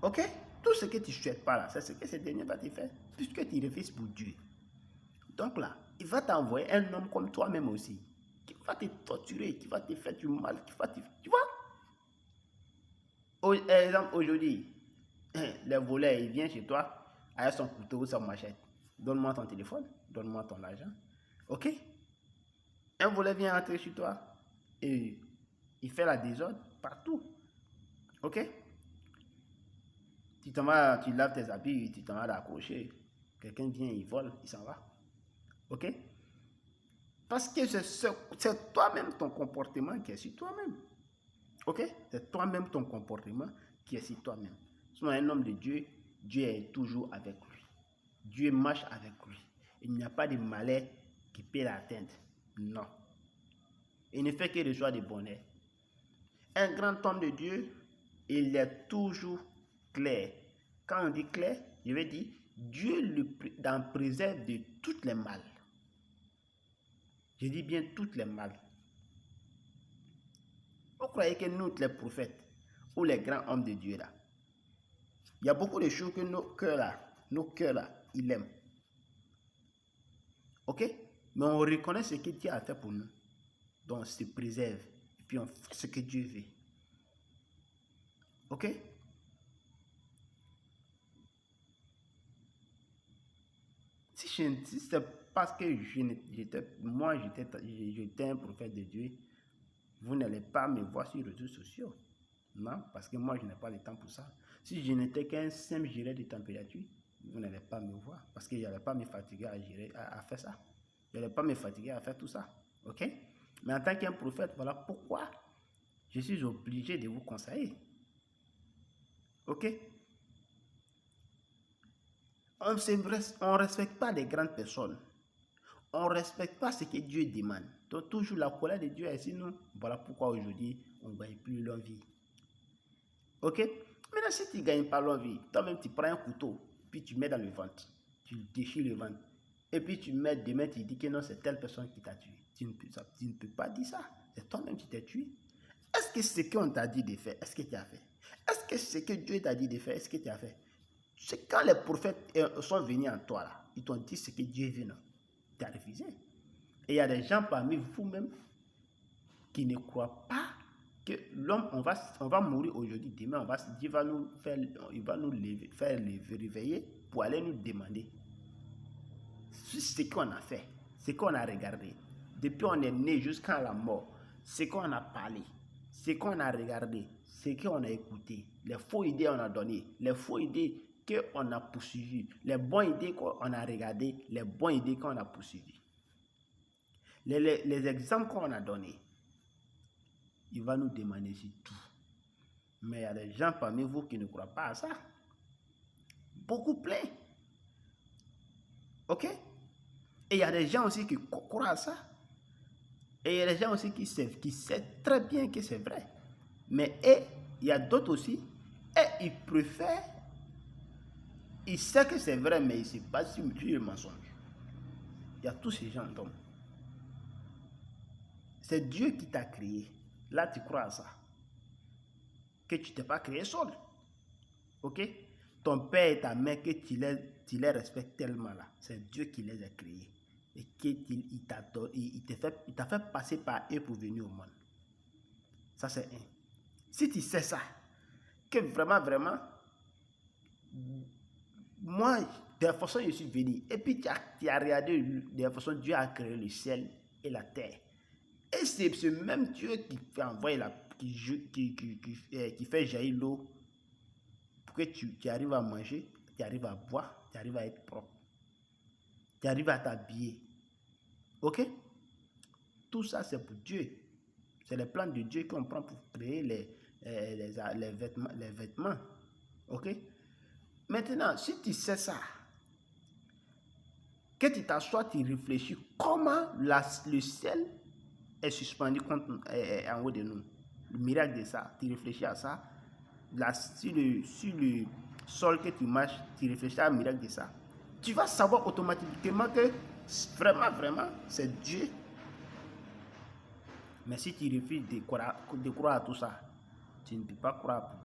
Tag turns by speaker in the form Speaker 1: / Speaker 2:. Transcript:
Speaker 1: Ok? Tout ce que tu ne souhaites pas là, c'est ce que ce dernier va te faire, puisque tu refuses pour Dieu. Donc là, il va t'envoyer un homme comme toi-même aussi, qui va te torturer, qui va te faire du mal, qui va te... Tu vois? Par exemple, aujourd'hui, le voleur, il vient chez toi avec son couteau ou sa machette. Donne-moi ton téléphone, donne-moi ton argent. Ok? Un voleur vient entrer chez toi et il fait la désordre partout. Ok? Tu laves tes habits, tu t'en vas d'accrocher. Quelqu'un vient, il vole, il s'en va. Ok? Parce que c'est toi-même ton comportement qui est sur toi-même. Ok? C'est toi-même ton comportement qui est sur toi-même. Sinon, un homme de Dieu, Dieu est toujours avec lui. Dieu marche avec lui. Il n'y a pas de malheur qui peut l'atteindre. Non. Il ne fait que recevoir du bonheur. Un grand homme de Dieu, il est toujours clair. Quand on dit clair, je veux dire, Dieu l'en préserve de toutes les mal. Je dis bien toutes les mal. Vous croyez que nous, les prophètes, ou les grands hommes de Dieu là, il y a beaucoup de choses que nos cœurs là, ils aiment. Ok? Mais on reconnaît ce que Dieu a fait pour nous. Donc on se préserve. Et puis on fait ce que Dieu veut. Ok? Si c'est parce que j'étais un prophète de Dieu, vous n'allez pas me voir sur les réseaux sociaux. Non, parce que moi, je n'ai pas le temps pour ça. Si je n'étais qu'un simple gérant de température, vous n'allez pas me voir. Parce que je n'allais pas me fatiguer à faire ça. Je n'allais pas me fatiguer à faire tout ça. Ok? Mais en tant qu'un prophète, voilà pourquoi je suis obligé de vous conseiller. Ok? On ne respecte pas les grandes personnes. On ne respecte pas ce que Dieu demande. Donc toujours la colère de Dieu est sur nous. Voilà pourquoi aujourd'hui, on ne gagne plus l'envie. Ok? Maintenant, si tu ne gagnes pas l'envie, toi-même tu prends un couteau, puis tu mets dans le ventre. Tu déchires le ventre. Et puis tu mets demain, tu dis que non, c'est telle personne qui t'a tué. Tu ne peux pas dire ça. C'est toi-même qui t'es tué. Est-ce que ce qu'on t'a dit de faire, est-ce que tu as fait? Est-ce que ce que Dieu t'a dit de faire, est-ce que tu as fait? C'est quand les prophètes sont venus en toi, là, ils t'ont dit ce que Dieu veut, non? Tu as refusé. Et il y a des gens parmi vous-même qui ne croient pas que l'homme, on va mourir aujourd'hui, demain, Dieu va nous faire, il va nous faire réveiller pour aller nous demander ce qu'on a fait, ce qu'on a regardé. Depuis on est né jusqu'à la mort, ce qu'on a parlé, ce qu'on a regardé, ce qu'on a écouté, les faux idées qu'on a données, les faux idées qu'on a poursuivies, les bonnes idées qu'on a regardées, les bonnes idées qu'on a poursuivies. Les exemples qu'on a donnés, il va nous demander sur tout. Mais il y a des gens parmi vous qui ne croient pas à ça. Beaucoup plein. Ok? Et il y a des gens aussi qui croient à ça. Et il y a des gens aussi qui savent très bien que c'est vrai. Mais il y a d'autres aussi, et ils préfèrent, ils savent que c'est vrai, mais ils ne se basent sur le mensonge. Il y a tous ces gens d'hommes. C'est Dieu qui t'a créé. Là, tu crois à ça. Que tu ne t'es pas créé seul. Ok? Ton père et ta mère, que tu les respectes tellement là. C'est Dieu qui les a créés. Et qu'il t'a fait passer par eux pour venir au monde. Ça, c'est un. Si tu sais ça, que vraiment, moi, de la façon je suis venu, et puis tu as regardé de la façon Dieu a créé le ciel et la terre. Et c'est ce même Dieu qui fait envoyer qui fait jaillir l'eau pour que tu arrives à manger, tu arrives à boire, tu arrives à être propre, tu arrives à t'habiller. Ok? Tout ça, c'est pour Dieu. C'est le plan de Dieu qu'on prend pour créer les vêtements. Ok? Maintenant, si tu sais ça, que tu t'assois, tu réfléchis comment le ciel est suspendu en haut de nous. Le miracle de ça, tu réfléchis à ça. Sur le sol que tu marches, tu réfléchis à un miracle de ça. Tu vas savoir automatiquement que vraiment, c'est Dieu. Mais si tu refuses de croire à tout ça, tu ne peux pas croire.